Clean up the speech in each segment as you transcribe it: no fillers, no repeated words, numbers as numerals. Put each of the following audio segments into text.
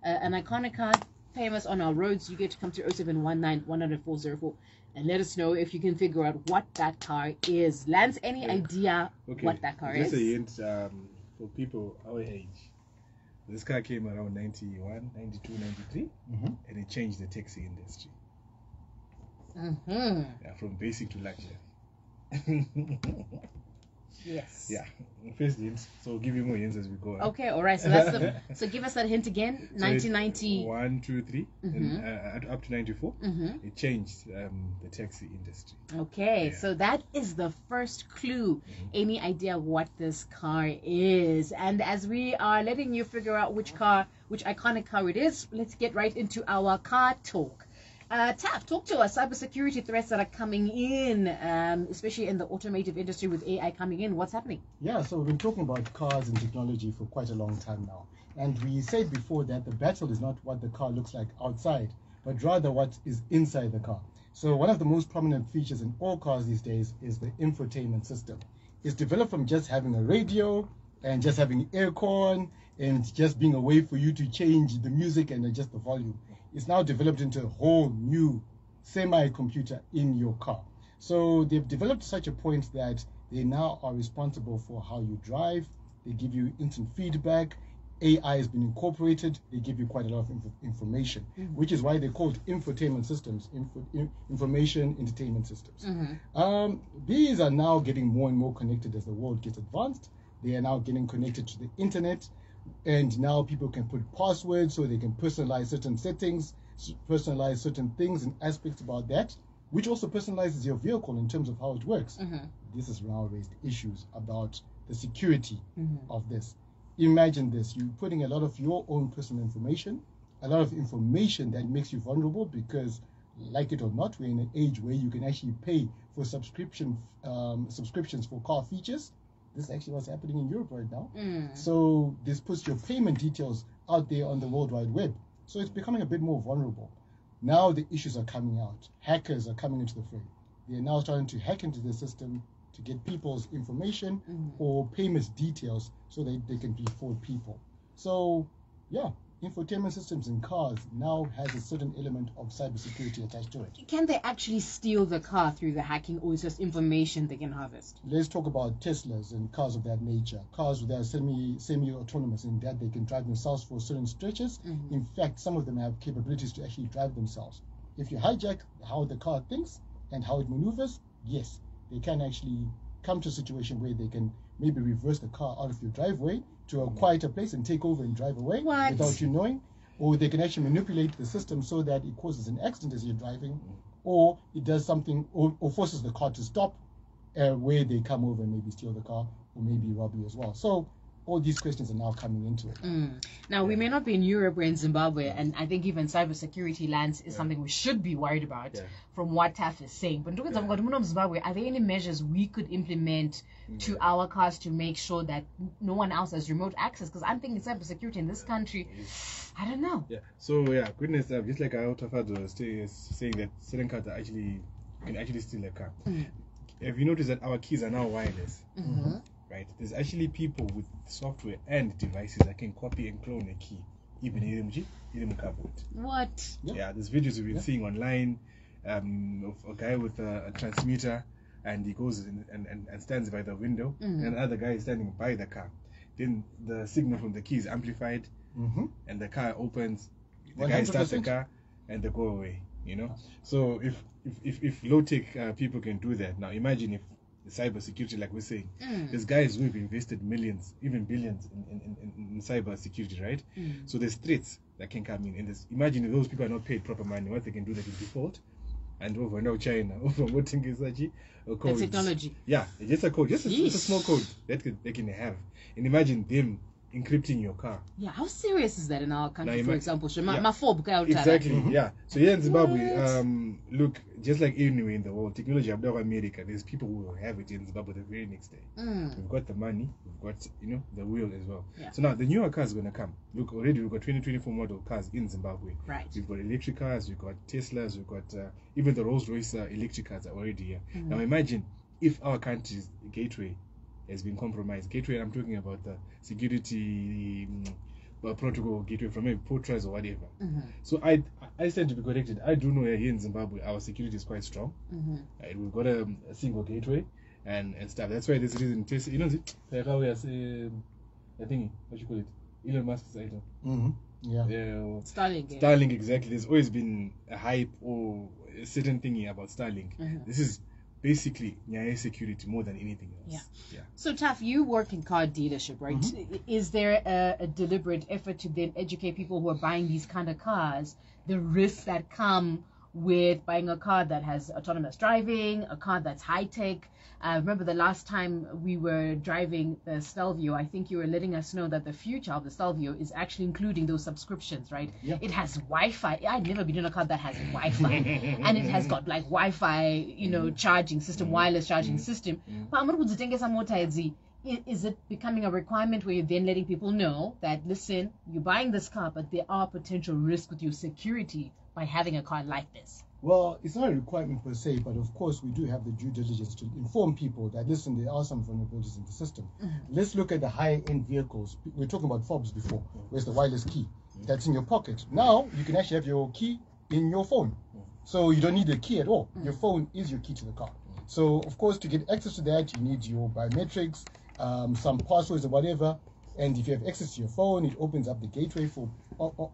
an iconic car famous on our roads, you get to come to 0719-100-404 and let us know if you can figure out what that car is. Lance, any idea what that car is? Just a hint for people our age. This car came around 91, 92, 93, and it changed the taxi industry. Yeah, from basic to luxury. Yes. Yeah. First hint. So I'll give you more hints as we go. Okay. All right. So that's so give us that hint again. 1990. 1, 2, 3, and up to 94. It changed the taxi industry. Okay. Yeah. So that is the first clue. Any idea what this car is? And as we are letting you figure out which iconic car it is, let's get right into our car talk. Taf, talk to us. Cybersecurity threats that are coming in, especially in the automotive industry with AI coming in. What's happening? Yeah, so we've been talking about cars and technology for quite a long time now. And we said before that the battle is not what the car looks like outside, but rather what is inside the car. So one of the most prominent features in all cars these days is the infotainment system. It's developed from just having a radio and just having aircon and just being a way for you to change the music and adjust the volume. It's now developed into a whole new semi-computer in your car. So they've developed to such a point that they now are responsible for how you drive. They give you instant feedback. AI has been incorporated. They give you quite a lot of information, which is why they're called infotainment systems, information entertainment systems. These are now getting more and more connected as the world gets advanced. They are now getting connected to the internet. And now people can put passwords so they can personalize certain settings, personalize certain things and aspects about that, which also personalizes your vehicle in terms of how it works. This has now raised issues about the security of this. Imagine this, you're putting a lot of your own personal information, a lot of information that makes you vulnerable because, like it or not, we're in an age where you can actually pay for subscriptions for car features. This is actually what's happening in Europe right now. So this puts your payment details out there on the World Wide Web. So it's becoming a bit more vulnerable. Now the issues are coming out. Hackers are coming into the fray. They're now starting to hack into the system to get people's information or payment details so that they can defraud people. So yeah, infotainment systems in cars now has a certain element of cybersecurity attached to it. Can they actually steal the car through the hacking, or is just information they can harvest? Let's talk about Teslas and cars of that nature. Cars that are semi-autonomous in that they can drive themselves for certain stretches. In fact, some of them have capabilities to actually drive themselves. If you hijack how the car thinks and how it maneuvers, yes, they can actually come to a situation where they can maybe reverse the car out of your driveway to a quieter place and take over and drive away without you knowing. Or they can actually manipulate the system so that it causes an accident as you're driving, or it does something or forces the car to stop where they come over and maybe steal the car or maybe rob you as well. So all these questions are now coming into it. Now, we may not be in Europe, we're in Zimbabwe, and I think even cybersecurity lands is something we should be worried about from what Taf is saying. But in Zimbabwe, are there any measures we could implement to our cars to make sure that no one else has remote access? Because I'm thinking cybersecurity in this country, I don't know. So goodness, just like how Tafadzwa was saying that certain cars are you can actually steal a car. Have you noticed that our keys are now wireless? Right? There's actually people with software and devices that can copy and clone a key, even in the cupboard. What? Yeah, there's videos we've been seeing online of a guy with a transmitter, and he goes and stands by the window, and another guy is standing by the car. Then the signal from the key is amplified, and the car opens. The 100%. Guy starts the car, and they go away. So if low-tech people can do that, now imagine if the cybersecurity, like we're saying, there's guys who've invested millions, even billions in cybersecurity, right? So there's threats that can come in, and imagine if those people are not paid proper money, what they can do, they can default, and over now China, over what thing is that? The technology. Yeah, just a code, just a small code that they can have, and imagine them encrypting your car. Yeah, how serious is that in our country, for example? Exactly, yeah. So here in Zimbabwe, look, just like anywhere in the world, technology of America, there's people who have it in Zimbabwe the very next day. We've got the money, we've got, the will as well. So now the newer cars are going to come. Look, already we've got 2024 model cars in Zimbabwe. Right. We've got electric cars, we've got Teslas, we've got even the Rolls-Royce electric cars are already here. Now imagine if our country's gateway has been compromised. Gateway, I'm talking about the security, protocol gateway from maybe Portras or whatever. So I stand to be corrected. I do know here in Zimbabwe our security is quite strong. We've got a single gateway and stuff. That's why there's a reason. You know, like how we are saying, I think what you call it, Elon Musk's item. Starlink, exactly. There's always been a hype or a certain thingy about Starlink. This is basically Nyaye security more than anything else. Yeah. So Taf, you work in car dealership, right? Is there a deliberate effort to then educate people who are buying these kind of cars, the risks that come with buying a car that has autonomous driving, a car that's high tech? Remember the last time we were driving the Stelvio, I think you were letting us know that the future of the Stelvio is actually including those subscriptions, right? It has Wi-Fi. I've never been in a car that has Wi-Fi, and it has got like Wi-Fi, you know, charging system, wireless charging system. Is it becoming a requirement where you're then letting people know that, listen, you're buying this car, but there are potential risks with your security by having a car like this? Well, it's not a requirement per se, but of course we do have the due diligence to inform people that, listen, there are some vulnerabilities in the system. Let's look at the high-end vehicles. We were talking about fobs before. Where's the wireless key? That's in your pocket. Now, you can actually have your key in your phone. So you don't need a key at all. Your phone is your key to the car. So, of course, to get access to that, you need your biometrics, some passwords or whatever. And if you have access to your phone, it opens up the gateway for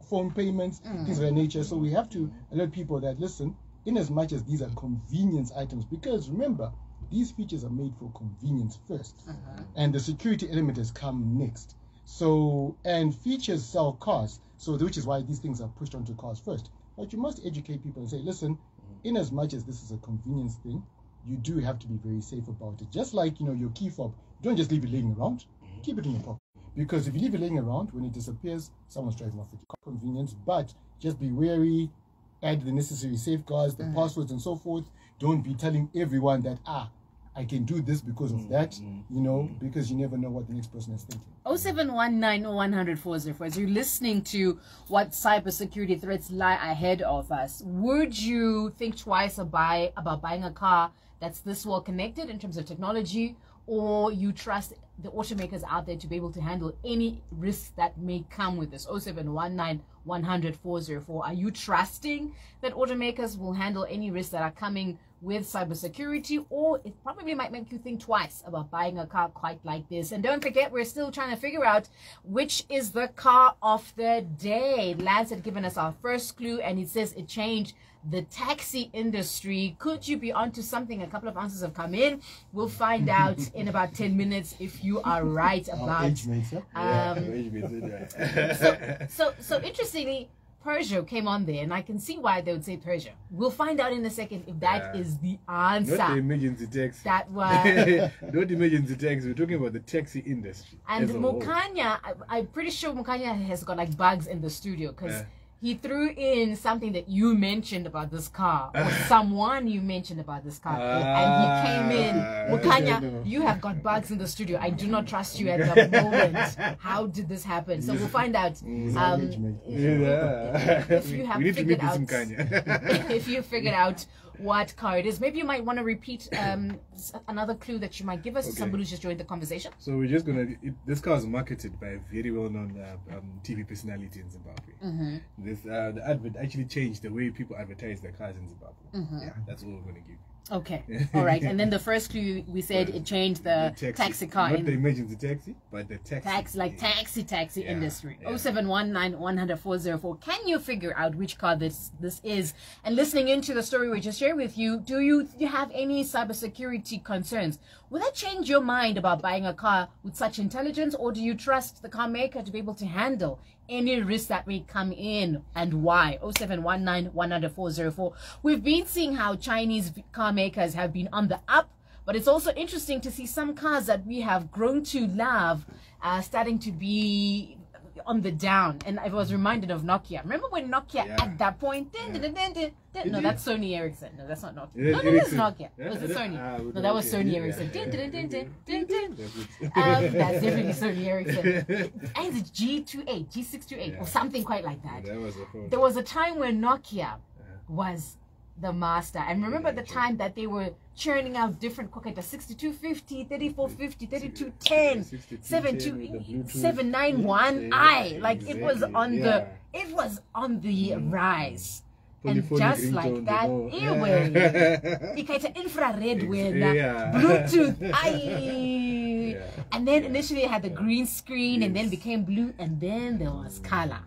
phone payments, things of that nature. So we have to alert people that, listen, in as much as these are convenience items, because remember, these features are made for convenience first, and the security element has come next. So, and features sell cars, so which is why these things are pushed onto cars first. But you must educate people and say, listen, in as much as this is a convenience thing, you do have to be very safe about it. Just like, you know, your key fob, don't just leave it laying around, keep it in your pocket. Because if you leave it laying around, when it disappears, someone's driving off with your convenience. But just be wary, add the necessary safeguards, the passwords and so forth. Don't be telling everyone that, I can do this because of that, you know, because you never know what the next person is thinking. 0719-100-404. As you're listening to what cybersecurity threats lie ahead of us, would you think twice about buying a car that's this well connected in terms of technology, or you trust the automakers out there to be able to handle any risks that may come with this? 0719-100-404. Are you trusting that automakers will handle any risks that are coming with cybersecurity, or it probably might make you think twice about buying a car quite like this? And don't forget, we're still trying to figure out which is the car of the day. Lance had given us our first clue, and it says it changed the taxi industry. Could you be onto something? A couple of answers have come in. We'll find out in about 10 minutes if you are right about so interestingly, Peugeot came on there, and I can see why they would say Peugeot. We'll find out in a second if that is the answer. Not the emergency taxi. That was not the emergency taxi. We're talking about the taxi industry. And Mukanya, I'm pretty sure Mukanya has got like bugs in the studio, because he threw in something that you mentioned about this car, or someone you mentioned about this car, and he came in. Mukanya, you have got bugs in the studio. I do not trust you at the moment. How did this happen? So we'll find out. If you have figured out, if you figured out what car it is, maybe you might want to repeat another clue that you might give us to somebody who's just joined the conversation. So we're just gonna. This car is marketed by a very well-known TV personality in Zimbabwe. The advert actually changed the way people advertise their cars in Zimbabwe. Yeah, that's all we're gonna give you. Okay, all right. And then the first clue, we said it changed the taxi car. Not the emergency taxi, but the taxi. Taxi industry. 0719-100-404. Can you figure out which car this is? And listening into the story we just shared with you, do you have any cybersecurity concerns? Will that change your mind about buying a car with such intelligence, or do you trust the car maker to be able to handle any risk that may come in, and why? 0719-100-404. We've been seeing how Chinese car makers have been on the up, but it's also interesting to see some cars that we have grown to love starting to be on the down. And I was reminded of Nokia. Remember when Nokia at that point? No, that's Sony Ericsson. No, that's not Nokia. No, that is Nokia. Was it Sony? No, that was Sony Ericsson. That's definitely Sony Ericsson. And it's G28, G628, or something quite like that. There was a time when Nokia was the master. And remember the time that they were churning out different Koketa, 6250, 3450, 3210, 791i. Like it was on the rise. And just like that, infrared with Bluetooth. And then initially it had the green screen and then became blue and then there was color.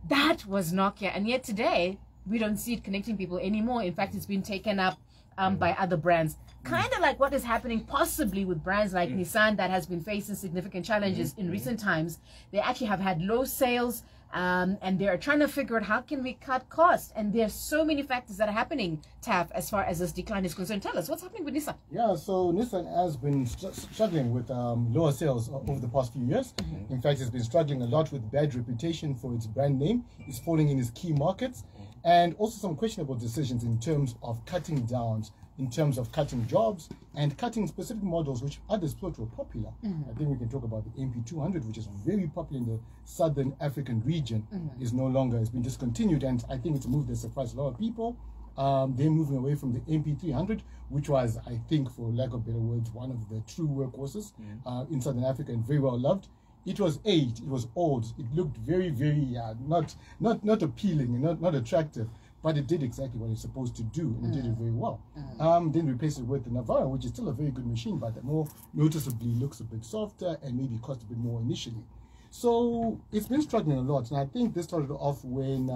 That was Nokia. And yet today, we don't see it connecting people anymore. In fact, it's been taken up by other brands. Kind of like what is happening possibly with brands like Nissan that has been facing significant challenges in recent times. They actually have had low sales and they're trying to figure out how can we cut costs. And there's so many factors that are happening, Taf, as far as this decline is concerned. Tell us, what's happening with Nissan? Yeah, so Nissan has been struggling with lower sales over the past few years. In fact, it's been struggling a lot with bad reputation for its brand name. It's falling in its key markets. And also some questionable decisions in terms of cutting down, in terms of cutting jobs and cutting specific models which others thought were popular. I think we can talk about the MP200, which is very popular in the Southern African region, is no longer, has been discontinued. And I think it's a move that surprised a lot of people. They're moving away from the MP300, which was, I think, for lack of better words, one of the true workhorses in Southern Africa and very well loved. It was aged, it was old, it looked very, very not appealing, not attractive, but it did exactly what it's supposed to do, and it did it very well. Then replaced it with the Navara, which is still a very good machine, but that more noticeably looks a bit softer and maybe cost a bit more initially. So it's been struggling a lot, and I think this started off when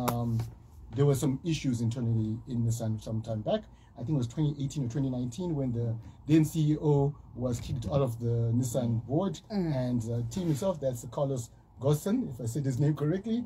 there were some issues internally in Nissan some time back. I think it was 2018 or 2019 when the then CEO was kicked out of the Nissan board and the team itself, that's Carlos Ghosn, if I said his name correctly,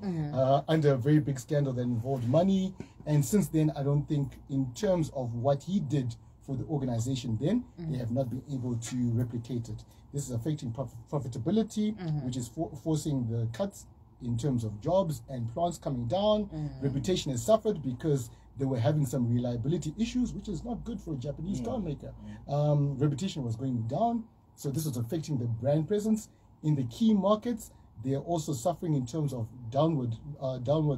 under a very big scandal that involved money. And since then, I don't think in terms of what he did for the organization then, they have not been able to replicate it. This is affecting profitability, which is forcing the cuts in terms of jobs and plants coming down. Reputation has suffered because they were having some reliability issues, which is not good for a Japanese car maker. Reputation was going down, so this was affecting the brand presence. In the key markets, they are also suffering in terms of downward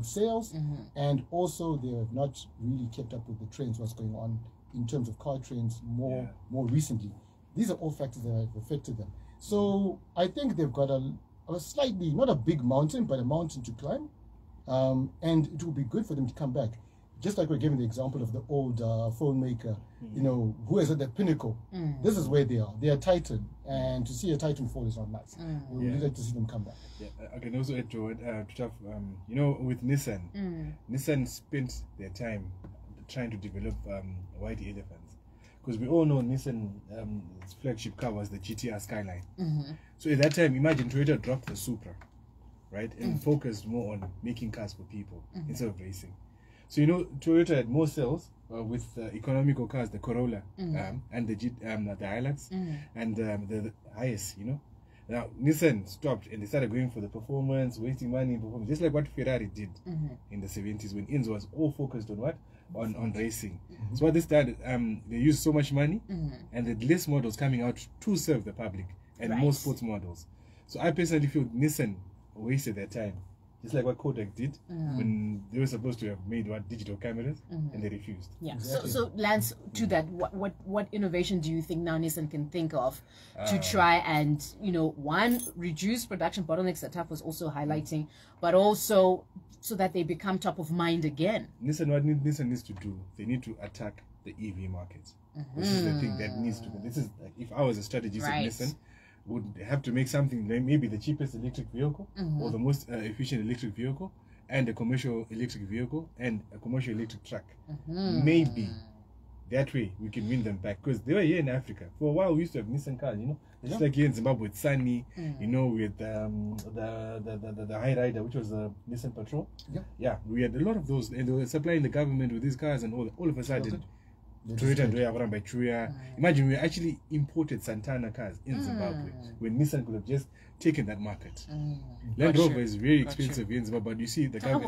sales, and also they have not really kept up with the trends, what's going on in terms of car trends more recently. These are all factors that have affected them. So I think they've got a slightly, not a big mountain, but a mountain to climb, and it will be good for them to come back. Just like we're giving the example of the old phone maker, you know, who is at the pinnacle. This is where they are. They are Titan, and to see a Titan fall is not nice. We would like to see them come back. I can also add to it, you know, with Nissan, Nissan spent their time trying to develop white elephants, because we all know Nissan's flagship car was the GTR Skyline. So at that time, imagine Toyota dropped the Supra, right, and focused more on making cars for people instead of racing. So, you know, Toyota had more sales with economical cars, the Corolla and the Hilux and the highest, you know. Now, Nissan stopped and they started going for the performance, wasting money in performance, just like what Ferrari did in the 70s when Enzo was all focused on what? On racing. So what they started, they used so much money and the less models coming out to serve the public and more sports models. So I personally feel Nissan wasted their time. Just like what Kodak did when they were supposed to have made digital cameras and they refused. Exactly. So Lance, to that, what innovation do you think now Nissan can think of to try and, you know, one, reduce production bottlenecks that Taf was also highlighting, but also so that they become top of mind again? What Nissan needs to do, they need to attack the EV market. This is the thing that needs to be. This is like, if I was a strategist at Nissan, would have to make something like maybe the cheapest electric vehicle or the most efficient electric vehicle and a commercial electric vehicle and a commercial electric truck. Maybe that way we can win them back, because they were here in Africa. For a while we used to have Nissan cars, you know, just like here in Zimbabwe with Sunny, you know, with the High Rider, which was a Nissan Patrol. We had a lot of those, and they were supplying the government with these cars, and all of a sudden Toyota and Toyota by Truya. Imagine we actually imported Santana cars in Zimbabwe when Nissan could have just taken that market. Land Rover is very expensive in Zimbabwe, but you see the government.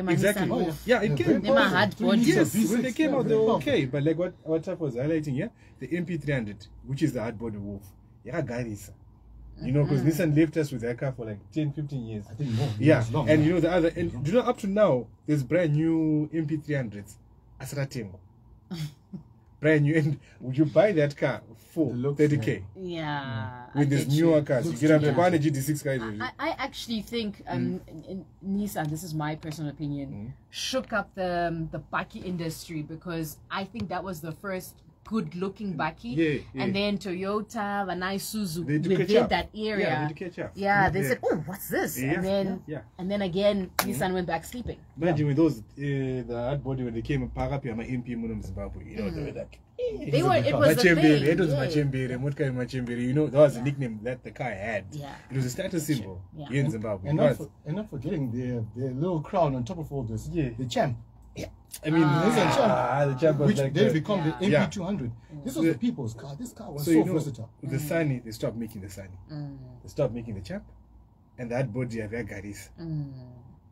Exactly. Yeah, it came. Yes, when they came out, they were okay. But like what Taf was highlighting here, the MP300, which is the hardbody wolf, you know, because Nissan left us with their car for like 10-15 years. I think more. And you know the other, and you know, up to now, there's brand new MP300s asratengo. Brand new, and would you buy that car for 30K? Yeah. With this newer cars, you get up the GT6 guys. I actually think Nissan, this is my personal opinion, shook up the bakkie industry, because I think that was the first good-looking bakkie, and then Toyota, Vanai, Suzu, within that area, they said, "Oh, what's this?" And then again, Nissan went back sleeping. Imagine with those the hard body when they came and park up here, my MP in Zimbabwe, you know, they were like, it was the thing. It was Machembere, what kind of Machembere, you know, that was the nickname that the car had. It was a status symbol here in Zimbabwe. And not forgetting the little crown on top of all this, the champ. I mean, the champ was which like they become the MP200. This was the people's car. This car was so versatile. With the Sunny, they stopped making the Sunny. They stopped making the champ, and that body of garis.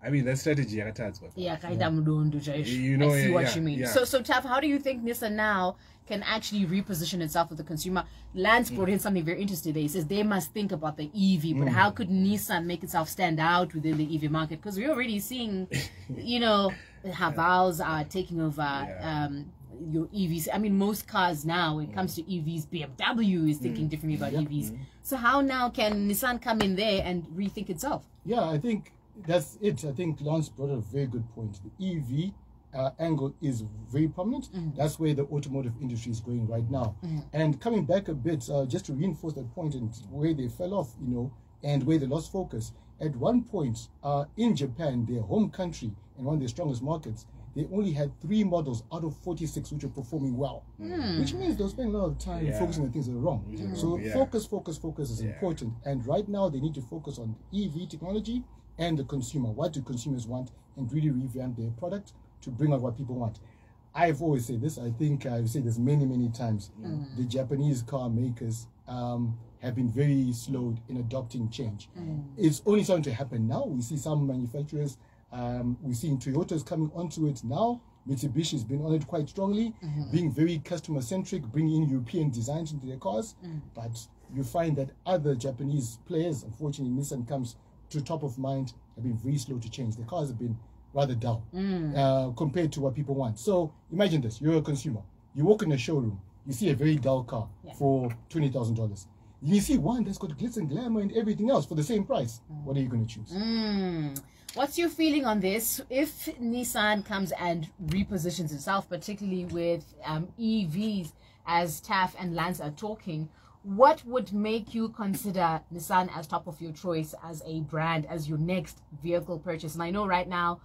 I mean, that strategy, Tafadzwa. You know, I see what you mean. So Taf, how do you think Nissan now can actually reposition itself with the consumer? Lance brought in something very interesting there. He says they must think about the EV, but how could Nissan make itself stand out within the EV market? Because we're already seeing, you know, Havals are taking over your EVs. I mean, most cars now, when it comes to EVs, BMW is thinking differently about EVs. So how now can Nissan come in there and rethink itself? Yeah, I think that's it. I think Lance brought a very good point. The EV angle is very prominent. That's where the automotive industry is going right now. And coming back a bit, just to reinforce that point and where they fell off, you know, and where they lost focus. At one point, in Japan, their home country and one of their strongest markets, they only had 3 models out of 46 which were performing well, which means they're spending a lot of time focusing on things that are wrong. So focus is important. And right now, they need to focus on EV technology and the consumer. What do consumers want? And really revamp their product to bring out what people want. I've always said this. I think I've said this many times. The Japanese car makers have been very slow in adopting change. It's only starting to happen now. We see some manufacturers, we're seeing Toyota's coming onto it now. Mitsubishi's been on it quite strongly, being very customer-centric, bringing in European designs into their cars. But you find that other Japanese players, unfortunately, Nissan comes to top of mind, have been very slow to change. Their cars have been rather dull compared to what people want. So imagine this, you're a consumer. You walk in a showroom, you see a very dull car for $20,000. You see one that's got glitz and glamour and everything else for the same price. What are you going to choose? What's your feeling on this? If Nissan comes and repositions itself, particularly with EVs, as Taf and Lance are talking, what would make you consider Nissan as top of your choice as a brand, as your next vehicle purchase? And I know right now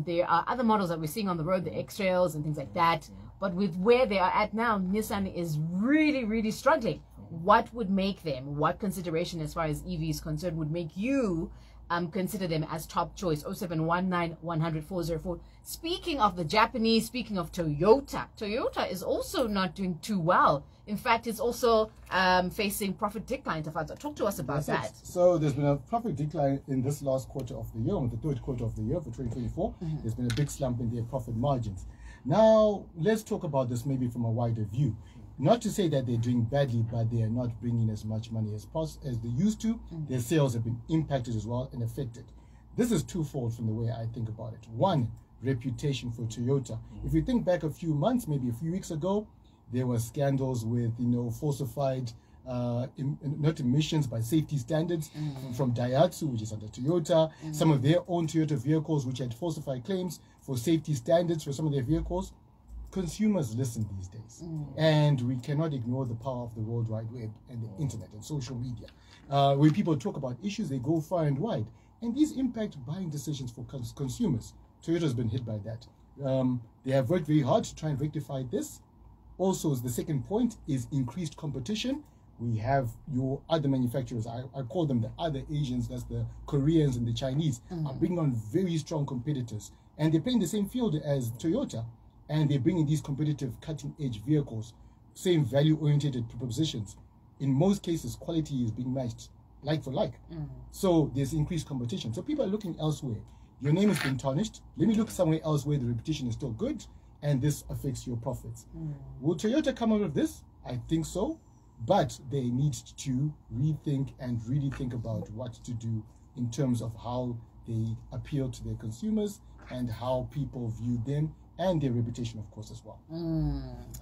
there are other models that we're seeing on the road, the X-Trails and things like that. But with where they are at now, Nissan is really struggling. What would make them, what consideration as far as EV is concerned, would make you consider them as top choice? 0719 100 404. Speaking of the Japanese, speaking of Toyota is also not doing too well. In fact, it's also facing profit decline. Tafadzwa, talk to us about that. So there's been a profit decline in this last quarter of the year, the third quarter of the year for 2024. There's been a big slump in their profit margins. Now, let's talk about this maybe from a wider view. Not to say that they're doing badly, but they are not bringing as much money as they used to. Their sales have been impacted as well and affected. This is twofold from the way I think about it. One, reputation for Toyota. If you think back a few months, maybe a few weeks ago, there were scandals with, falsified not emissions but safety standards from Daihatsu, which is under Toyota. Some of their own Toyota vehicles which had falsified claims for safety standards for some of their vehicles. Consumers listen these days, and we cannot ignore the power of the World Wide Web and the internet and social media. When people talk about issues, they go far and wide, and these impact buying decisions for consumers. Toyota's been hit by that. They have worked very hard to try and rectify this. Also, the second point is increased competition. We have your other manufacturers, I call them the other Asians, that's the Koreans and the Chinese, are bringing on very strong competitors, and they play in the same field as Toyota. And they're bringing these competitive cutting-edge vehicles, same value-oriented propositions. In most cases, quality is being matched like for like. So there's increased competition. So people are looking elsewhere. Your name has been tarnished. Let me look somewhere else where the reputation is still good, and this affects your profits. Will Toyota come out of this? I think so. But they need to rethink and really think about what to do in terms of how they appeal to their consumers and how people view them and their reputation, of course, as well.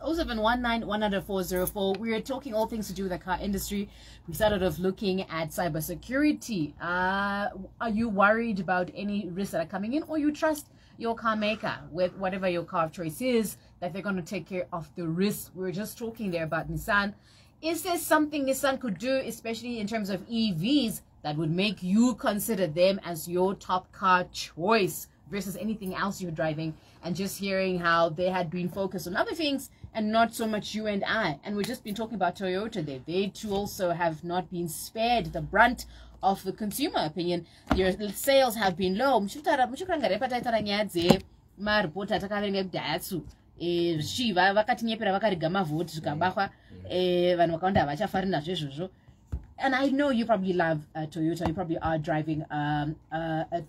0719-100-404. We are talking all things to do with the car industry. We started off looking at cybersecurity. Are you worried about any risks that are coming in, or you trust your car maker with whatever your car of choice is, that they're going to take care of the risks? We were just talking there about Nissan. Is there something Nissan could do, especially in terms of EVs, that would make you consider them as your top car choice versus anything else you're driving? And just hearing how they had been focused on other things and not so much you and I. And we've just been talking about Toyota there. They too also have not been spared the brunt of the consumer opinion. Their sales have been low. And I know you probably love Toyota. You probably are driving a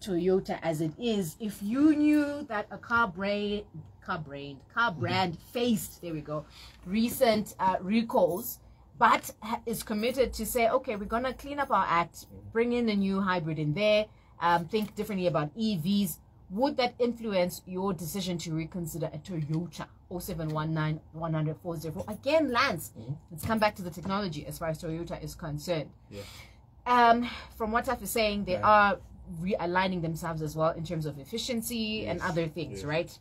Toyota as it is. If you knew that a car brand faced, there we go, recent recalls, but is committed to say, okay, we're going to clean up our act, bring in a new hybrid in there, think differently about EVs, would that influence your decision to reconsider a Toyota? 0719-100-404. Again, Lance, let's come back to the technology as far as Toyota is concerned. From what Taf is saying, they are realigning themselves as well in terms of efficiency and other things, right?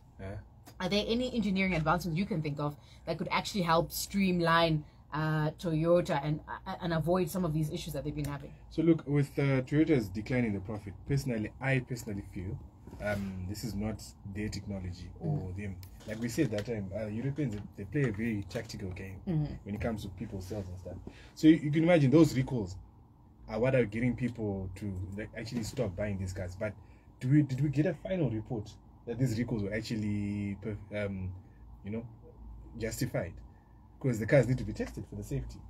Are there any engineering advancements you can think of that could actually help streamline Toyota and avoid some of these issues that they've been having? So look, with Toyota's declining the profit, I personally feel this is not their technology or them. Like we said that time, Europeans, they play a very tactical game when it comes to people's sales and stuff. So you can imagine those recalls are what are getting people to actually stop buying these cars. But did we get a final report that these recalls were actually justified? Because the cars need to be tested for the safety,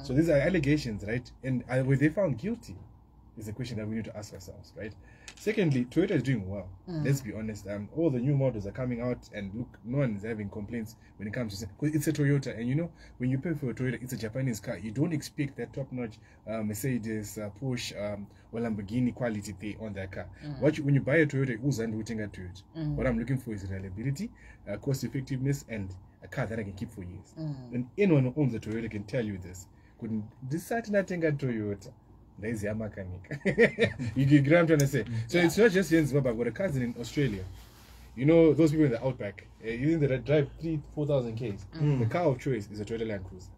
So these are allegations, right? And were they found guilty? Is a question that we need to ask ourselves, right? Secondly, Toyota is doing well. Let's be honest. All the new models are coming out, and look, no one is having complaints when it comes to, because it's a Toyota, and when you pay for a Toyota, it's a Japanese car. You don't expect that top-notch Mercedes, Porsche, or Lamborghini quality there on that car. When you buy a Toyota, what I'm looking for is reliability, cost effectiveness, and a car that I can keep for years. And anyone who owns a Toyota can tell you this. Couldn't decide nothing at Toyota. There's your mechanic. You get what I'm trying to say. So it's not just here in Zimbabwe, I've got a cousin in Australia. Those people in the outback, even that drive 3,000-4,000 Ks, the car of choice is a Toyota Land Cruiser.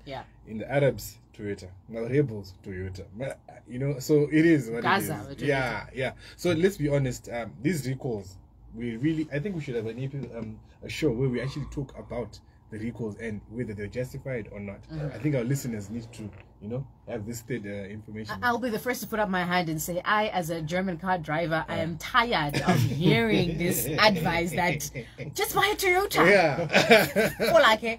Yeah. In the Arabs, Toyota. Now Rebels, Toyota. So it is what Gaza, it is. Yeah. So let's be honest, these recalls, I think we should have a show where we actually talk about the recalls and whether they're justified or not. I think our listeners need to, have this information. I'll be the first to put up my hand and say, I, as a German car driver, I am tired of hearing this advice that just buy a Toyota. FoLake,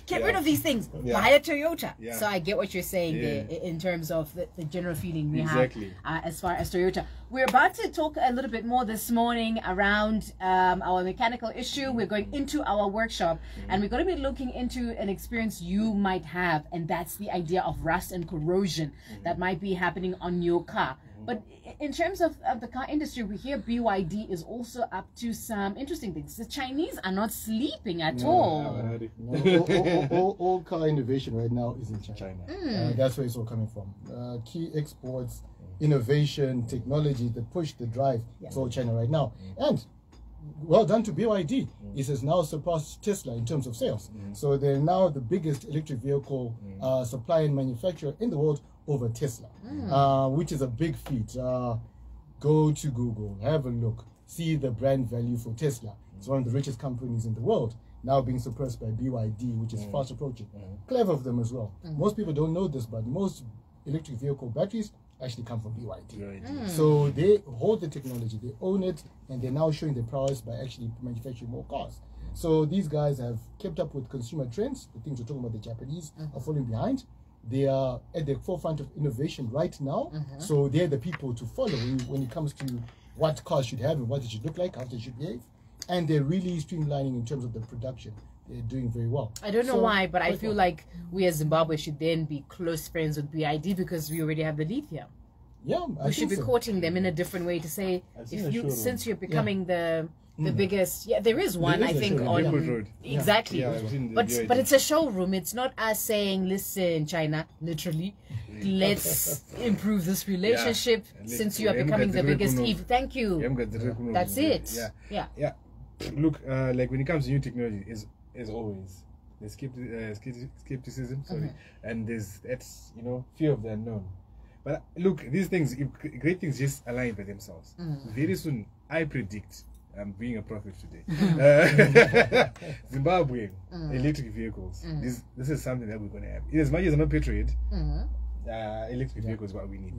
get rid of these things. Buy a Toyota. So I get what you're saying there in terms of the general feeling we have as far as Toyota. We're about to talk a little bit more this morning around our mechanical issue. We're going into our workshop, and we're going to be looking into an experience you might have, and that's the idea of rust and corrosion that might be happening on your car. But in terms of the car industry, we hear BYD is also up to some interesting things. The Chinese are not sleeping at all. All car innovation right now is in China. That's where it's all coming from. Key exports, innovation, technology, the push, the drive, it's all China right now. And well done to BYD. It has now surpassed Tesla in terms of sales. So they're now the biggest electric vehicle supplier and manufacturer in the world over Tesla, which is a big feat. Go to Google, have a look, see the brand value for Tesla. It's one of the richest companies in the world, now being suppressed by BYD, which is fast approaching. Clever of them as well. Most people don't know this, but most electric vehicle batteries actually come from BYD. So they hold the technology, they own it, and they're now showing their prowess by actually manufacturing more cars. So these guys have kept up with consumer trends. The things we're talking about, the Japanese are falling behind. They are at the forefront of innovation right now. So they're the people to follow when it comes to what cars should have and what they should look like, how they should behave. And they're really streamlining in terms of the production. They're doing very well. I don't know why, but I feel like we as Zimbabwe should then be close friends with BYD because we already have the lithium. Yeah, we should be courting them in a different way to say, since you're becoming the the biggest. Yeah, there is one. There is I a think showroom. on Redwood Road. exactly. Yeah, I've seen the But VID. it's a showroom. It's not us saying, listen, China, literally, let's improve this relationship since you are becoming the biggest evil. Thank you. That's it. Yeah. Look, like when it comes to new technology, as always, there's skepticism, and there's fear of the unknown. But look, these things, great things, just align by themselves. Very soon, I predict. I'm being a prophet today. Zimbabwe, electric vehicles. This is something that we're going to have. As much as I'm a patriot, electric vehicles is what we need.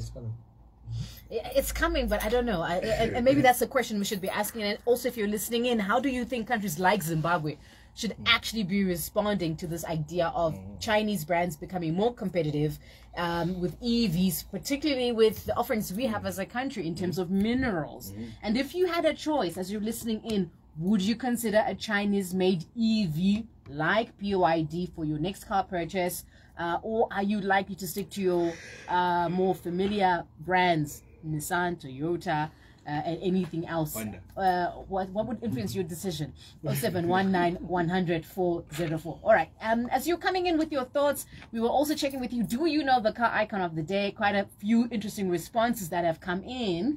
It's coming, but I don't know. And maybe that's the question we should be asking. And also, if you're listening in, how do you think countries like Zimbabwe should actually be responding to this idea of Chinese brands becoming more competitive with EVs, particularly with the offerings we have as a country in terms of minerals? And if you had a choice, as you're listening in, would you consider a Chinese-made EV like BYD for your next car purchase? Or are you likely to stick to your more familiar brands, Nissan, Toyota, and anything else? What would influence your decision? 0719-100-404. All right. As you're coming in with your thoughts, we were also checking with you. Do you know the car icon of the day? Quite a few interesting responses that have come in.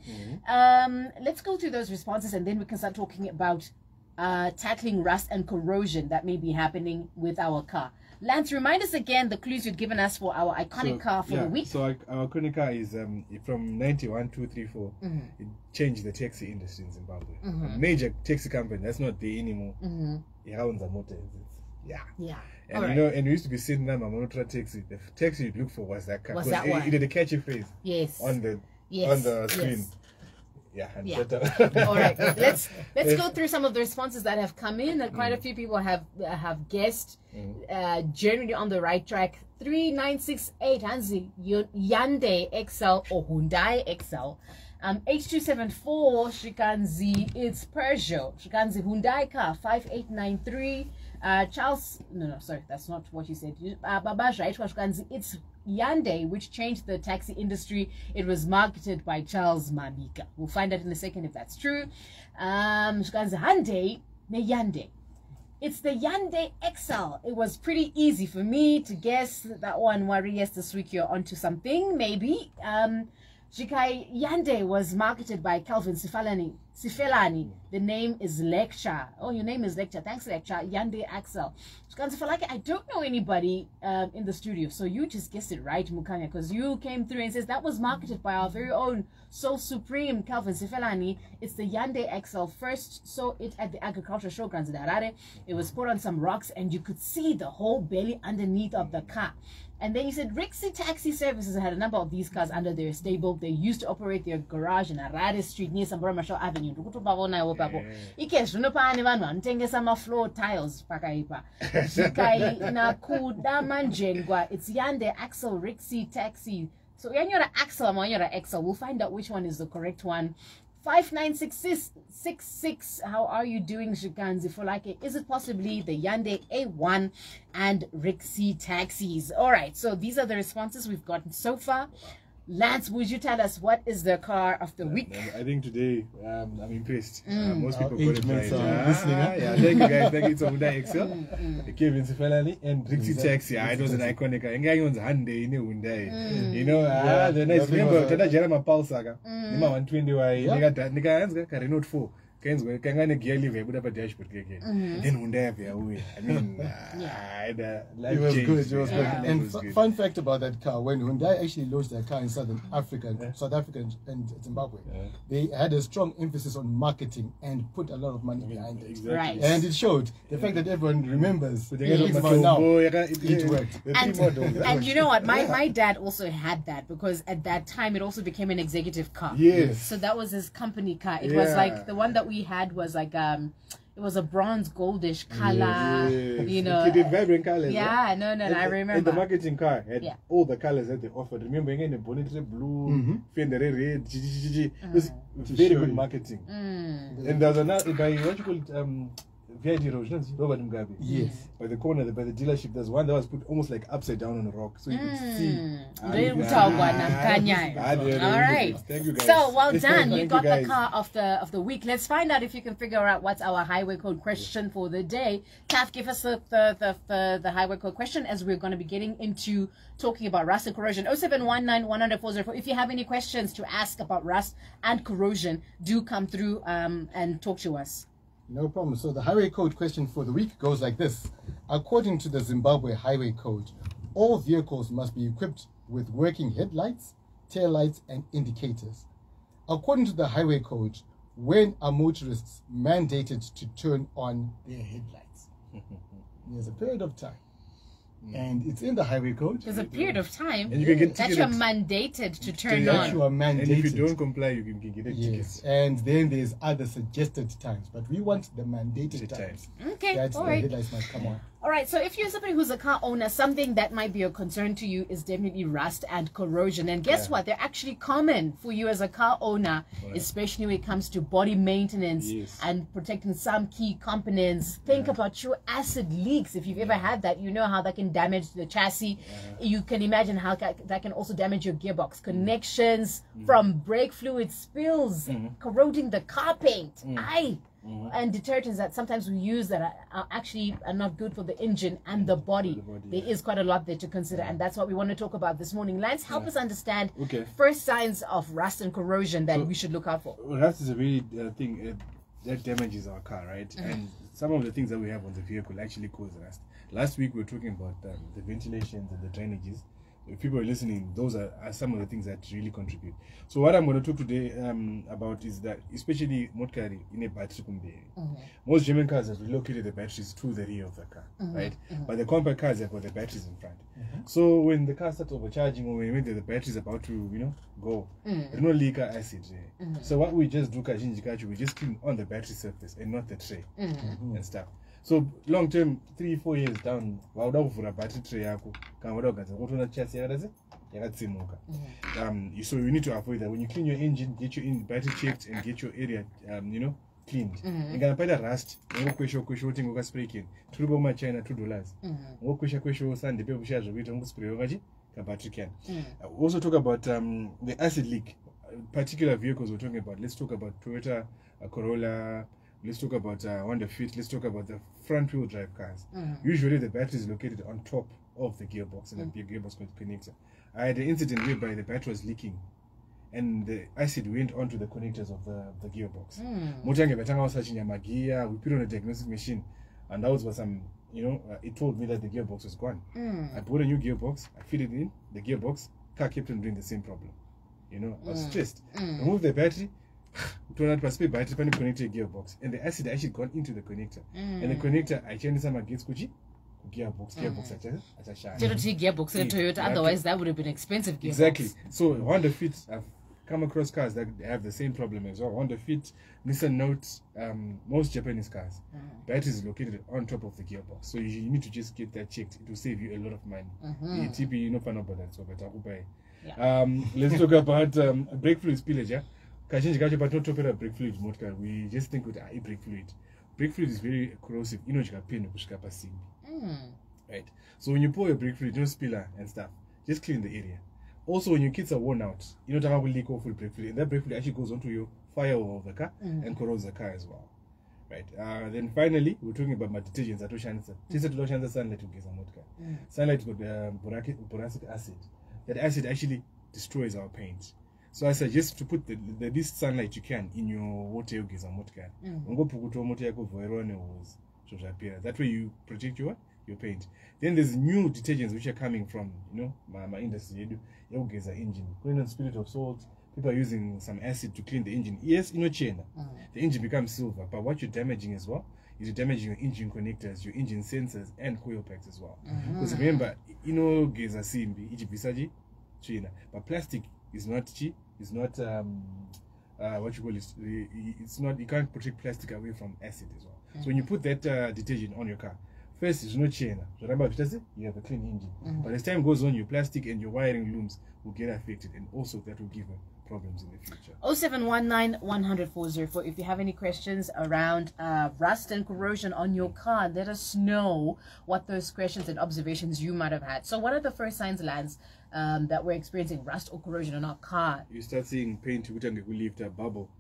Let's go through those responses, and then we can start talking about tackling rust and corrosion that may be happening with our car. Lance, remind us again the clues you've given us for our iconic car for the week. So our iconic car is from 91, 2, 3, 4. It changed the taxi industry in Zimbabwe. A major taxi company that's not there anymore. And and we used to be sitting on a motor taxi. The taxi you'd look for was that car. Was that one? It had a catchy phrase. Yes. On the screen. All right. Let's go through some of the responses that have come in. Quite a few people have guessed generally on the right track. 3968 Hansi Hyundai XL or Hyundai XL. H274 Shikanzi, it's Peugeot. Shikanzi Hyundai car 5893. Charles, no, sorry, that's not what you said. Babash, right? It's Hyundai, which changed the taxi industry. It was marketed by Charles Mabika. We'll find out in a second if that's true. Hyundai, Hyundai. It's the Hyundai XL. It was pretty easy for me to guess that one. Yes, this week you're onto something, maybe. Hyundai was marketed by Calvin Sifelani. The name is Lecture. Oh, your name is Lecture. Thanks, Lecture. Hyundai Axel. I don't know anybody in the studio, so you just guessed it right, Mukanya, because you came through and says that was marketed by our very own Soul Supreme Calvin Sifelani. It's the Hyundai XL. First saw it at the agricultural showgrounds in Harare. It was put on some rocks, and you could see the whole belly underneath of the car. And then you said Rixie Taxi Services had a number of these cars under their stable. They used to operate their garage in Harare Street near Sambora Marshall Avenue. Floor tiles. It's Hyundai Axel Rixie Taxi. So when you're an Axel or you're an Axel, we'll find out which one is the correct one. 5966, how are you doing, Shikanzi? FoLake, is it possibly the Hyundai A1 and Rixie taxis? All right, so these are the responses we've gotten so far. Lance, would you tell us what is the car of the week? I think today I'm impressed. Most people got it right. Thank you guys. Thank you. It's a Hyundai XL, Kevin Sifelani, and Rixie Taxi. It was an iconic car. Hyundai, the nice. Remember, Tata Jerama Paulsaga. Nima 120 Nika Renault 4. Then Hyundai, it was good. It was good. And fun fact about that car: when Hyundai actually launched their car in South Africa and Zimbabwe, they had a strong emphasis on marketing and put a lot of money behind it. Exactly. Right. And it showed. The fact that everyone remembers it worked. And you know what? My dad also had that, because at that time it also became an executive car. Yes. So that was his company car. It was like the one that we had was like it was a bronze goldish color, you know. It did vibrant colors. Yeah, no, I remember. And the marketing car had all the colors that they offered. Remember, again, the bonnet blue, fender red, it was very good marketing. And there's another, by what you call it, VIP Road, Robert Mugabe. Yes. By the corner, by the dealership, there's one that was put almost like upside down on a rock, so you could see. All right. Thank you guys. So well done. You got guys. the car of the week. Let's find out if you can figure out what's our highway code question for the day. Taf, give us the highway code question as we're going to be getting into talking about rust and corrosion. 0719-100-404. If you have any questions to ask about rust and corrosion, do come through and talk to us. No problem. So the highway code question for the week goes like this. According to the Zimbabwe Highway Code, all vehicles must be equipped with working headlights, taillights, and indicators. According to the highway code, when are motorists mandated to turn on their headlights? There's a period of time. And it's in the highway code. There's a period of time and you can get that you're mandated to turn That on. you are mandated. And if you don't comply, you can get a ticket. Yes, and then there's other suggested times, but we want the mandated times. Okay, That's all the right. headlights must come on. All right, so if you're somebody who's a car owner, something that might be a concern to you is definitely rust and corrosion. And guess what? They're actually common for you as a car owner, especially when it comes to body maintenance and protecting some key components. Think about your acid leaks. If you've ever had that, you know how that can damage the chassis. You can imagine how that can also damage your gearbox. Connections from brake fluid spills, corroding the car paint. And detergents that sometimes we use that are actually not good for the engine and the body. There is quite a lot there to consider, and that's what we want to talk about this morning. Lance, help us understand first signs of rust and corrosion that we should look out for. Rust is a really thing that damages our car, right? And some of the things that we have on the vehicle actually cause rust. Last week we were talking about the ventilations and the drainages. If people are listening, those are some of the things that really contribute. So what I'm going to talk today about is that, especially motkari in a battery kumbe. Most German cars have relocated the batteries to the rear of the car, right? But the compact cars have got the batteries in front. So when the car starts overcharging, or when the battery is about to, go, there's no leak or acid. So what we just do, we just clean on the battery surface and not the tray and stuff. So long term, 3-4 years down, for a battery tray, so you need to avoid that. When you clean your engine, get your battery checked and get your area, cleaned. You can put a rust. You go spray can. Turbo my China $2. Go question sand the paper shares with spray battery can. Also talk about the acid leak. Particular vehicles we're talking about. Let's talk about Toyota Corolla. Let's talk about Honda Fit. Let's talk about the front wheel drive cars. Usually the battery is located on top of the gearbox, and the gearbox connector. I had an incident whereby the battery was leaking and the acid went onto the connectors of the gearbox. We put on a diagnostic machine, and that was some, it told me that the gearbox was gone. I bought a new gearbox, I fit it in the gearbox, car kept on doing the same problem. I was stressed. Remove the battery, battery connected gearbox, and the acid actually gone into the connector. And the connector, I changed some against gearbox gearbox in Toyota, otherwise that would have been expensive gearbox. Exactly. So Honda Fit, I've come across cars that have the same problem as well. Honda Fit, Nissan Note, most Japanese cars, battery is located on top of the gearbox. So you need to just get that checked. It will save you a lot of money. Let's talk about brake fluid spillage. But not talking about brake fluid motor. We just think with brake fluid. Brake fluid is very corrosive. Right. So when you pour your brake fluid, don't spill and stuff. Just clean the area. Also, when your kits are worn out, will leak off with brake fluid, and that brake fluid actually goes onto your firewall of the car and corrodes the car as well. Right. Then finally, we're talking about my detergents. Sunlight Sunlight with boracic acid. That acid actually destroys our paint. So I suggest to put the least sunlight you can in your water yogis and motor. That way you protect your paint. Then there's new detergents which are coming from my industry. Engine, spirit of salt. People are using some acid to clean the engine. Yes, the engine becomes silver, but what you're damaging as well is you're damaging your engine connectors, your engine sensors, and coil packs as well. Because remember, geza simbi, China, but plastic is not cheap. It's not what you call it. It's not. You can't protect plastic away from acid as well. So when you put that detergent on your car, first it's not China. So remember, you have a clean engine. But as time goes on, your plastic and your wiring looms will get affected, and also that will give a problems in the future. 0719-100-404. If you have any questions around rust and corrosion on your car, let us know what those questions and observations you might have had. So what are the first signs, Lance, that we're experiencing rust or corrosion on our car? You start seeing paint, we leave the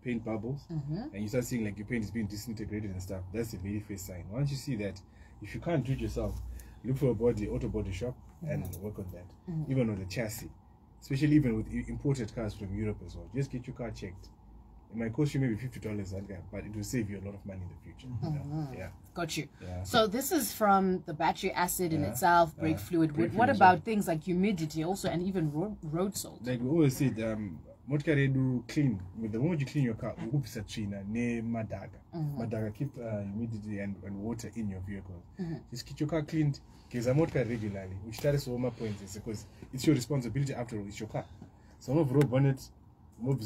paint bubbles, and you start seeing like your paint is being disintegrated and stuff. That's the very first sign. Once you see that, if you can't do it yourself, look for auto body shop and work on that. Even on the chassis, especially even with imported cars from Europe as well. Just get your car checked. It might cost you maybe $50 but it will save you a lot of money in the future. Yeah. Got you. Yeah. So this is from the battery acid in itself, brake fluid. What about things like humidity also, and even road salt? Like we always said, what can you do clean? With the moment you clean your car, madaga. Madaga keep humidity and water in your vehicle. Just keep your car cleaned. Because I'm not regularly, which tells all my points is because it's your responsibility after all. It's your car. So no road bonnet, you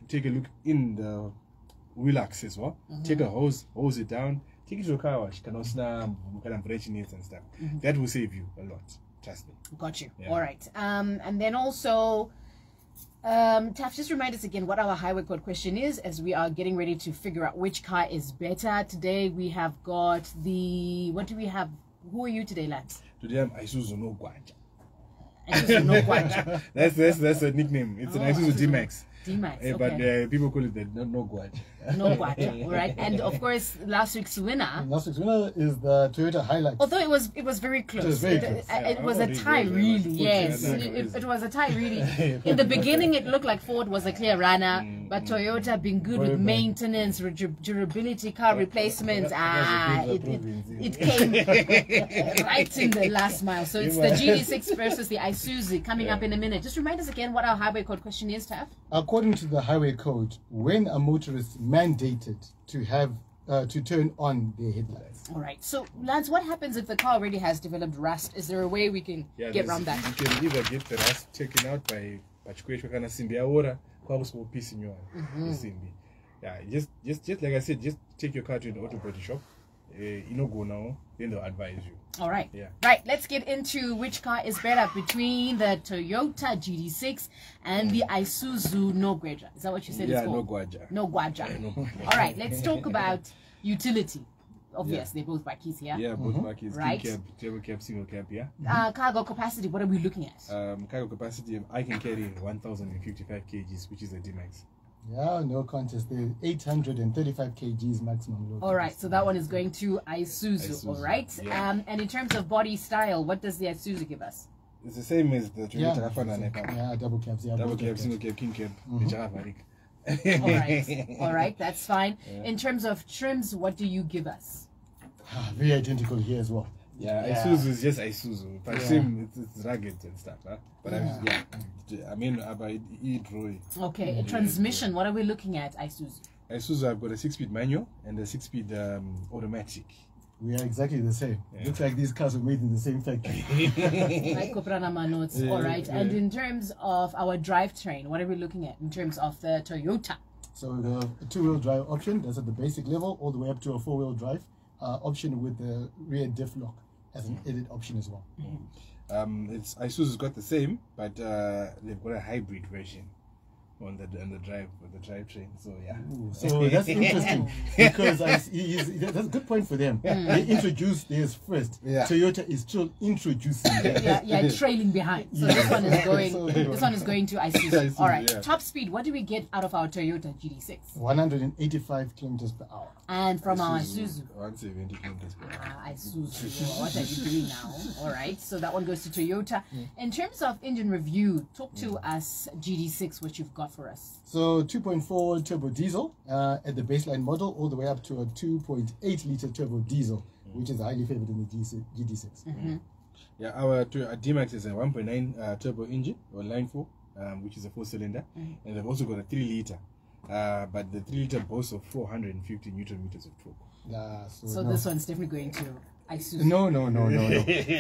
take a look in the wheel axis, take a hose it down, take it to a car wash, and stuff. That will save you a lot. Trust me. Got you. Yeah. All right. And then also, Taf, just remind us again what our highway code question is as we are getting ready to figure out which car is better. Today we have got what do we have? Who are you today, Lance? Today I'm Isuzu no Ngwenya. Isuzu no Ngwenya. That's a nickname. It's an Isuzu D-Max. D-Max, okay. But people call it the no Ngwenya. No Ngwenya, all right. And of course, last week's winner is the Toyota Hilux. Although it was very close. It was very close. It was a tie, really. Yes, it was a tie, really. In the beginning, it looked like Ford was a clear runner, but Toyota, being good with maintenance, durability, car replacements, it came right in the last mile. So it's the GD6 versus the Isuzu coming up in a minute. Just remind us again what our highway code question is, Taf. According to the highway code, when a motorist mandated to have to turn on their headlights. All right. So, Lance, what happens if the car already has developed rust? Is there a way we can get around that? You can either get the rust taken out by just like I said, just take your car to an auto body shop. Go now, then they'll advise you. All right. Yeah. Right. Let's get into which car is better between the Toyota GD6 and the Isuzu Ngwenya. Is that what you said it's called? Ngwenya. Ngwenya. All right. Let's talk about utility. Obvious, they're both bakkies here. Yeah, both bakkies. Right. Double cab, single cab, yeah. Cargo capacity, what are we looking at? Cargo capacity, I can carry 1,055 kgs, which is a D-Max. Yeah, no contest. There's 835 kgs maximum load. All right, so that one is going to Isuzu. All right. Yeah. And in terms of body style, what does the Isuzu give us? It's the same as the Toyota. Yeah, double cabs. Yeah, double cab, single cab, king cab. All right, that's fine. Yeah. In terms of trims, what do you give us? Very identical here as well. Yeah, Isuzu is just Isuzu. But it's rugged and stuff, huh? But I mean, about e-Droid. Okay, a transmission. What are we looking at, Isuzu? Isuzu, I've got a 6-speed manual and a 6-speed automatic. We are exactly the same. Yeah. Looks like these cars were made in the same factory. Like Kopranama notes. All right. And in terms of our drivetrain, what are we looking at in terms of the Toyota? So the 2-wheel drive option, that's at the basic level, all the way up to a 4-wheel drive option with the rear diff lock as an edit option as well. Isuzu's got the same, but they've got a hybrid version on the drivetrain. So yeah. Ooh, so that's interesting because that's a good point for them. They introduced theirs first. Yeah. Toyota is still introducing. Trailing behind. So this one is going. This one is going to Isuzu. All right. Yeah. Top speed. What do we get out of our Toyota GD6? 185 kilometers per hour. And from our Isuzu. 170 kilometers per hour. Isuzu. What are you doing now? All right. So that one goes to Toyota. In terms of engine review, talk to us GD6. What you've got for us. So 2.4 turbo diesel at the baseline model, all the way up to a 2.8 liter turbo diesel, which is highly favored in the GD6. Yeah, our D-Max is a 1.9 turbo engine or line 4, which is a 4-cylinder, and they've also got a 3 liter. But the 3 liter boasts of 450 newton meters of torque. So this one's definitely going to Isuzu. No.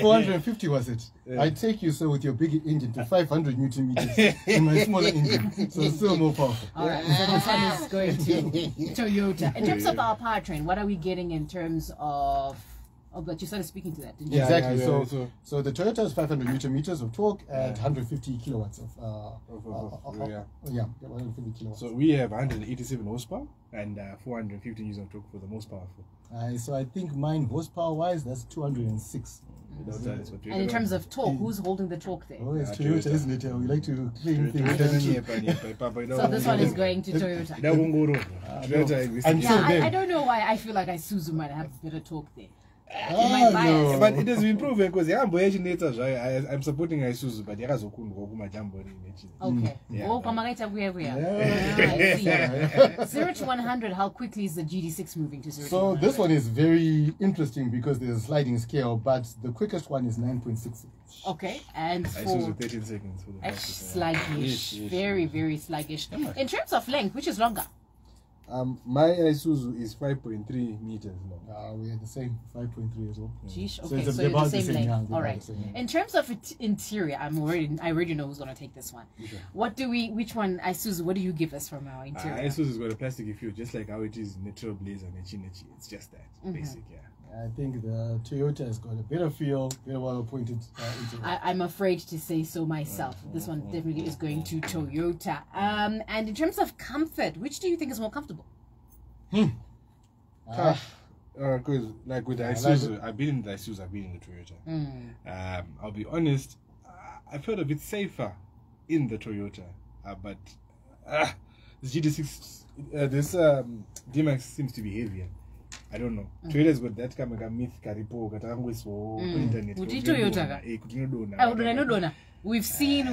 450 was it? I take you with your big engine to 500 newton meters in my smaller engine, so still more powerful. All right, so this one is going to Toyota. In terms of our powertrain, what are we getting in terms of Oh, but you started speaking to that, didn't you? Yeah, exactly. Yeah, So the Toyota is 500 newton meters of torque and 150 kilowatts of 150 kilowatts. So we have 187 horsepower and 450 Newton of torque for the most powerful. So I think mine horsepower wise, that's 206. And in terms of torque, who's holding the torque there? Oh, it's Toyota, isn't it? We like to claim things. So this one is going to Toyota. I don't know why I feel like Isuzu might have better torque there. No. But it has been proven because I'm supporting Isuzu, but okay. Yeah. Oh, we are. 0 to 100, how quickly is the GD6 moving to 0 to So 100? this one is very interesting because there's a sliding scale, but the quickest one is 9.6 seconds. Okay, and for Isuzu 13 seconds for the fastest. sluggish, Yes. very, very sluggish. In terms of length, which is longer? My Isuzu is 5.3 meters long. We are the same, 5.3 as well. Geesh, So okay, it's so you're the about same length. yeah, All about right. the same. In terms of interior, I already know who's gonna take this one. Okay. Which one, Isuzu? What do you give us from our interior? Isuzu's got a plastic feel, just like how it is in the Trailblazer and Nechi. It's just that, basic, yeah. I think the Toyota has got a better feel, better well-appointed interior. I'm afraid to say so myself. This one definitely is going to Toyota. And in terms of comfort, which do you think is more comfortable? Because like with the Isuzu, I've been in the Isuzu, I've been in the Toyota. I'll be honest, I felt a bit safer in the Toyota, but this GD6, this D-Max seems to be heavier. I don't know. Toyota's got that kind of myth karipo katangweso internet. Would you Toyota? We've seen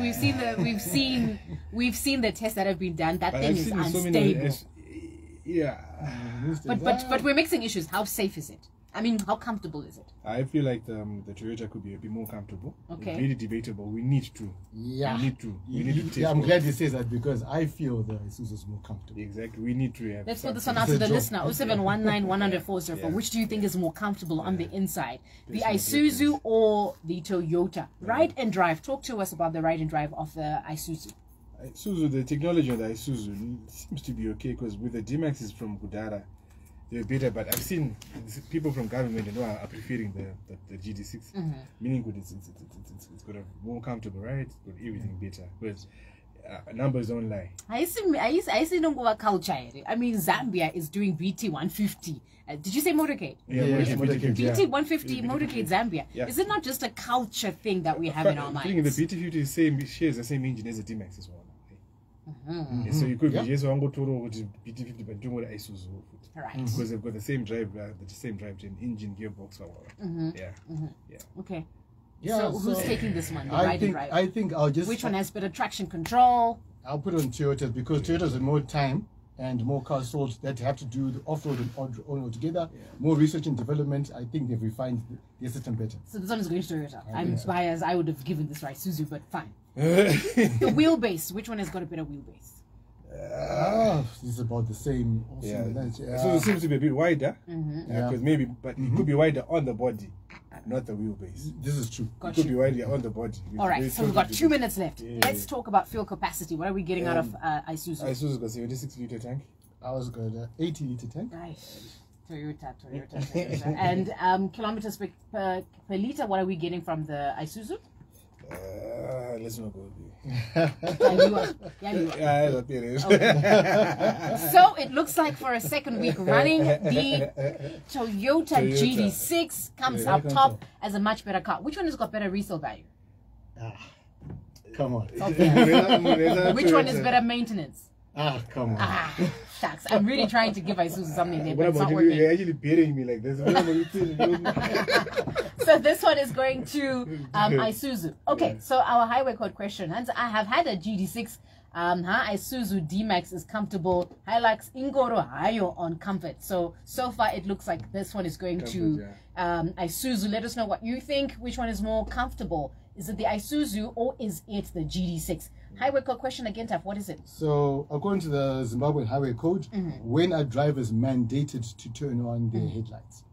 the tests that have been done. That thing is unstable. But we're mixing issues. How safe is it? I mean, how comfortable is it? I feel like the Toyota could be a bit more comfortable. Okay. It's really debatable. We need to. Yeah. We need to test I'm it. glad you say that because I feel the Isuzu is more comfortable. Exactly. We need to have. Let's put this something. one out to the It's a listener. 0719-100-404. Which do you think is more comfortable on the inside? The Isuzu or the Toyota? Ride and drive. Talk to us about the ride and drive of the Isuzu. Isuzu, the technology of the Isuzu seems to be okay because with the D-Maxes from Gudara, they're better. But I've seen people from government are preferring the GD6, meaning it's got a more comfortable ride, it's got everything better. Because numbers don't lie. I see no culture. I mean, Zambia is doing BT 150. Did you say motorcade? Yeah, motorcade, yeah. BT 150 motorcade Zambia. Yeah. Is it not just a culture thing that we have in our I think minds? the BT50 shares the same engine as the D-Max as well. So you could be just one go to BT50, but don't go to Isuzu. Right. Because they've got the same drivetrain, engine, gearbox, Yeah. Okay. Yeah, so who's taking this one? The I ride think and drive. I think I'll just. Which one has better traction control? I'll put it on Toyota because Toyotas have more time and more cars sold that have to do the off-road and on-road together. More research and development. I think they've refined the system better. So this one is going to Toyota. I'm biased. I would have given this right Isuzu, but fine. The wheelbase. Which one has got a better wheelbase? This is about the same. So it seems to be a bit wider. Because maybe, but it could be wider on the body, not the wheelbase. This is true. It could be wider on the body. All right, so we've got 2 minutes left. Let's talk about fuel capacity. What are we getting out of Isuzu? Isuzu's got 76-liter tank. Ours got an 80-liter tank. Nice. Toyota. And kilometers per liter, what are we getting from the Isuzu? Let's not go Okay. So it looks like for a second week running, the Toyota GD6 comes up top as a much better car. Which one has got better resale value? Come on. Which one is better maintenance? Come on. Shucks. I'm really trying to give Isuzu something there, but it's not you? working. You're actually beating me like this. So this one is going to Isuzu. Okay, so our highway code question. And I have had a GD6. Isuzu D-Max is comfortable. Hilux Ingoro Hayo on comfort. So far it looks like this one is going to Isuzu. Let us know what you think. Which one is more comfortable? Is it the Isuzu or is it the GD6? Highway code question again, Taf. What is it? So according to the Zimbabwean highway code, when are drivers mandated to turn on their headlights?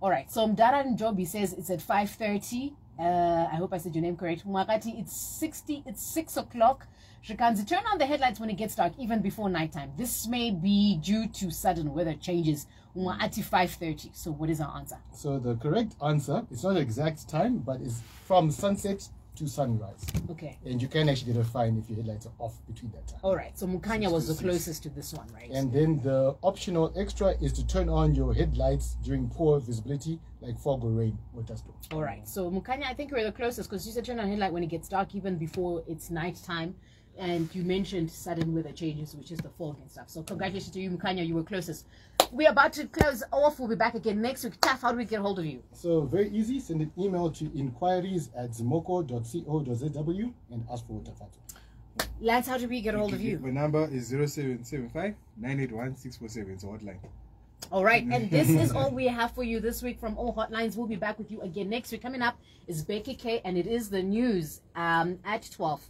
All right. So Mdara Njobi says it's at 5:30. I hope I said your name correct. Mwakati, it's 6 o'clock. Shikanzi, turn on the headlights when it gets dark, even before nighttime. This may be due to sudden weather changes. Mwakati 5:30. So what is our answer? So the correct answer, it's not the exact time, but it's from sunset to sunrise. Okay. And you can actually get a fine if your headlights are off between that time. All right. So Mukanya was the closest to this one, right? And then the optional extra is to turn on your headlights during poor visibility, like fog or rain or dust storm. All right. So Mukanya, I think you were the closest because you said turn on headlight when it gets dark, even before it's nighttime. And you mentioned sudden weather changes, which is the fog and stuff. So congratulations to you, Mukanya. You were closest. We're about to close off. We'll be back again next week. Taf, how do we get hold of you? So very easy. Send an email to inquiries@zimoko.co.zw and ask for Tafadzwa. Lance, how do we get hold of you? My number is 0775 981 647. It's a hotline. All right, and this is all we have for you this week from all hotlines. We'll be back with you again next week. Coming up is Becky K, and it is the news at 12.